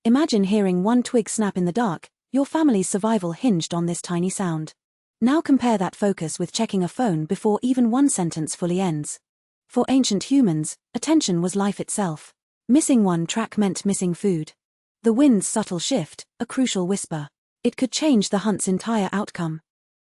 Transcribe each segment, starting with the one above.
Imagine hearing one twig snap in the dark. Your family's survival hinged on this tiny sound. Now compare that focus with checking a phone before even one sentence fully ends. For ancient humans, attention was life itself. Missing one track meant missing food. The wind's subtle shift, a crucial whisper. It could change the hunt's entire outcome.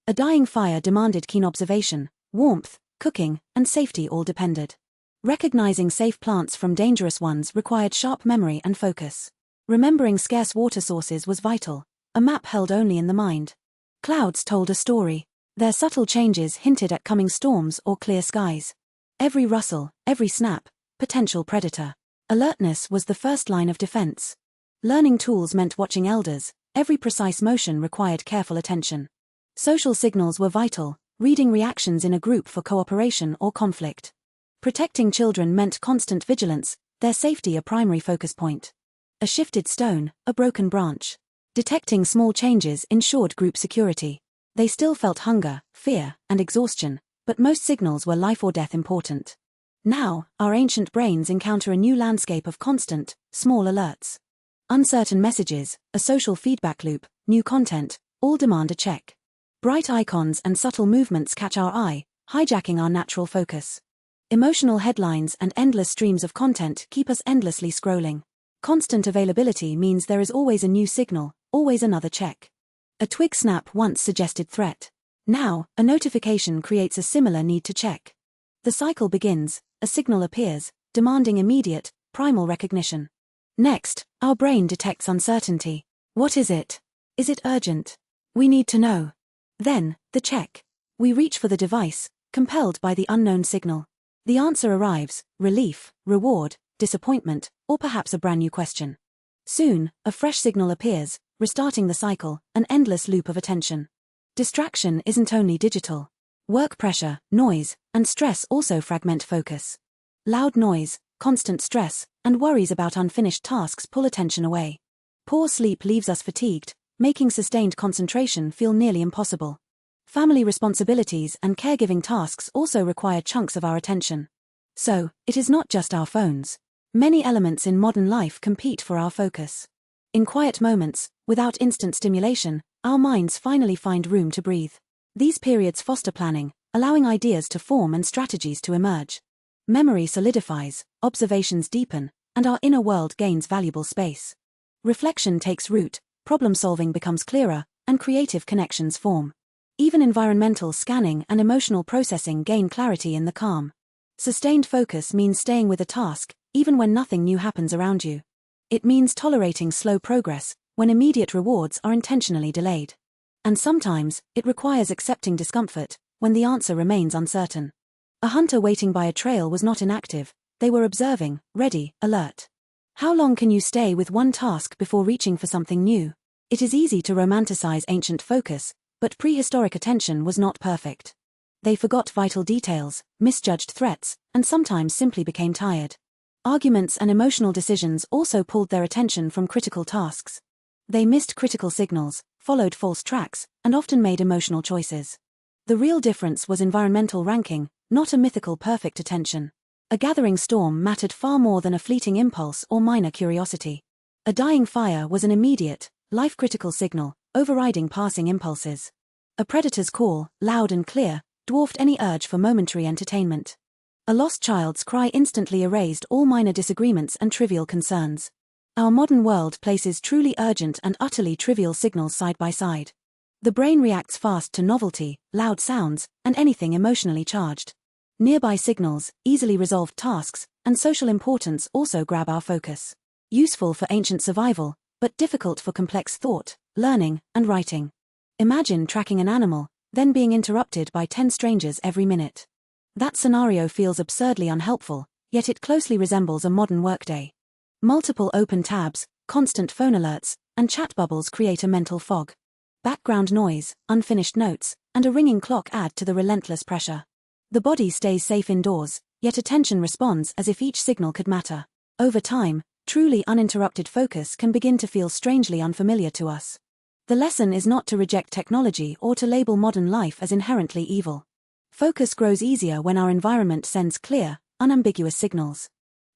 A dying fire demanded keen observation, warmth, cooking, and safety all depended. Recognizing safe plants from dangerous ones required sharp memory and focus. Remembering scarce water sources was vital, a map held only in the mind. Clouds told a story. Their subtle changes hinted at coming storms or clear skies. Every rustle, every snap, potential predator. Alertness was the first line of defense. Learning tools meant watching elders. Every precise motion required careful attention. Social signals were vital, reading reactions in a group for cooperation or conflict. Protecting children meant constant vigilance, their safety a primary focus point. A shifted stone, a broken branch. Detecting small changes ensured group security. They still felt hunger, fear, and exhaustion, but most signals were life or death important. Now, our ancient brains encounter a new landscape of constant, small alerts. Uncertain messages, a social feedback loop, new content, all demand a check. Bright icons and subtle movements catch our eye, hijacking our natural focus. Emotional headlines and endless streams of content keep us endlessly scrolling. Constant availability means there is always a new signal, always another check. A twig snap once suggested threat. Now, a notification creates a similar need to check. The cycle begins, a signal appears, demanding immediate, primal recognition. Next, our brain detects uncertainty. What is it? Is it urgent? We need to know. Then, the check. We reach for the device, compelled by the unknown signal. The answer arrives, relief, reward, disappointment, or perhaps a brand new question. Soon, a fresh signal appears, restarting the cycle, an endless loop of attention. Distraction isn't only digital. Work pressure, noise, and stress also fragment focus. Loud noise, constant stress, and worries about unfinished tasks pull attention away. Poor sleep leaves us fatigued, making sustained concentration feel nearly impossible. Family responsibilities and caregiving tasks also require chunks of our attention. So, it is not just our phones. Many elements in modern life compete for our focus. In quiet moments, without instant stimulation, our minds finally find room to breathe. These periods foster planning, allowing ideas to form and strategies to emerge. Memory solidifies, observations deepen, and our inner world gains valuable space. Reflection takes root, problem-solving becomes clearer, and creative connections form. Even environmental scanning and emotional processing gain clarity in the calm. Sustained focus means staying with a task, even when nothing new happens around you. It means tolerating slow progress, when immediate rewards are intentionally delayed. And sometimes, it requires accepting discomfort, when the answer remains uncertain. A hunter waiting by a trail was not inactive, they were observing, ready, alert. How long can you stay with one task before reaching for something new? It is easy to romanticize ancient focus, but prehistoric attention was not perfect. They forgot vital details, misjudged threats, and sometimes simply became tired. Arguments and emotional decisions also pulled their attention from critical tasks. They missed critical signals, followed false tracks, and often made emotional choices. The real difference was environmental ranking, not a mythical perfect attention. A gathering storm mattered far more than a fleeting impulse or minor curiosity. A dying fire was an immediate, life-critical signal, overriding passing impulses. A predator's call, loud and clear, dwarfed any urge for momentary entertainment. A lost child's cry instantly erased all minor disagreements and trivial concerns. Our modern world places truly urgent and utterly trivial signals side by side. The brain reacts fast to novelty, loud sounds, and anything emotionally charged. Nearby signals, easily resolved tasks, and social importance also grab our focus. Useful for ancient survival, but difficult for complex thought, learning, and writing. Imagine tracking an animal, then being interrupted by 10 strangers every minute. That scenario feels absurdly unhelpful, yet it closely resembles a modern workday. Multiple open tabs, constant phone alerts, and chat bubbles create a mental fog. Background noise, unfinished notes, and a ringing clock add to the relentless pressure. The body stays safe indoors, yet attention responds as if each signal could matter. Over time, truly uninterrupted focus can begin to feel strangely unfamiliar to us. The lesson is not to reject technology or to label modern life as inherently evil. Focus grows easier when our environment sends clear, unambiguous signals.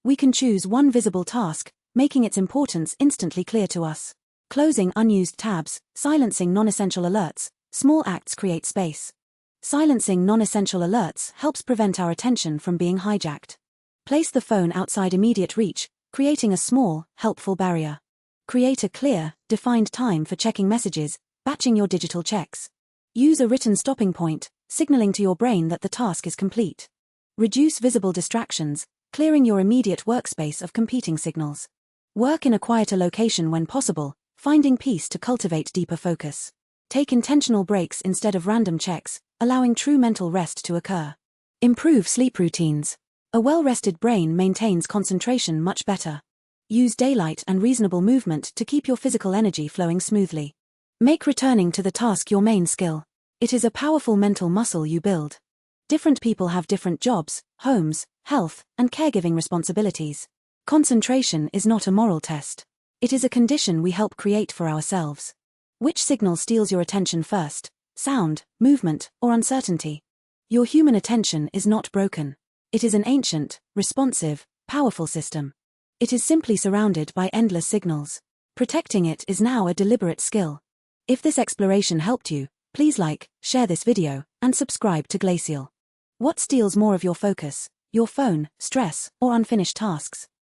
We can choose one visible task, making its importance instantly clear to us. Closing unused tabs, silencing non-essential alerts, small acts create space. Silencing non-essential alerts helps prevent our attention from being hijacked. Place the phone outside immediate reach, creating a small, helpful barrier. Create a clear, defined time for checking messages, batching your digital checks. Use a written stopping point, signaling to your brain that the task is complete. Reduce visible distractions, clearing your immediate workspace of competing signals. Work in a quieter location when possible, finding peace to cultivate deeper focus. Take intentional breaks instead of random checks, allowing true mental rest to occur. Improve sleep routines. A well-rested brain maintains concentration much better. Use daylight and reasonable movement to keep your physical energy flowing smoothly. Make returning to the task your main skill. It is a powerful mental muscle you build. Different people have different jobs, homes, health, and caregiving responsibilities. Concentration is not a moral test. It is a condition we help create for ourselves. Which signal steals your attention first? Sound, movement, or uncertainty? Your human attention is not broken. It is an ancient, responsive, powerful system. It is simply surrounded by endless signals. Protecting it is now a deliberate skill. If this exploration helped you, please like, share this video, and subscribe to Glacial. What steals more of your focus? Your phone, stress, or unfinished tasks?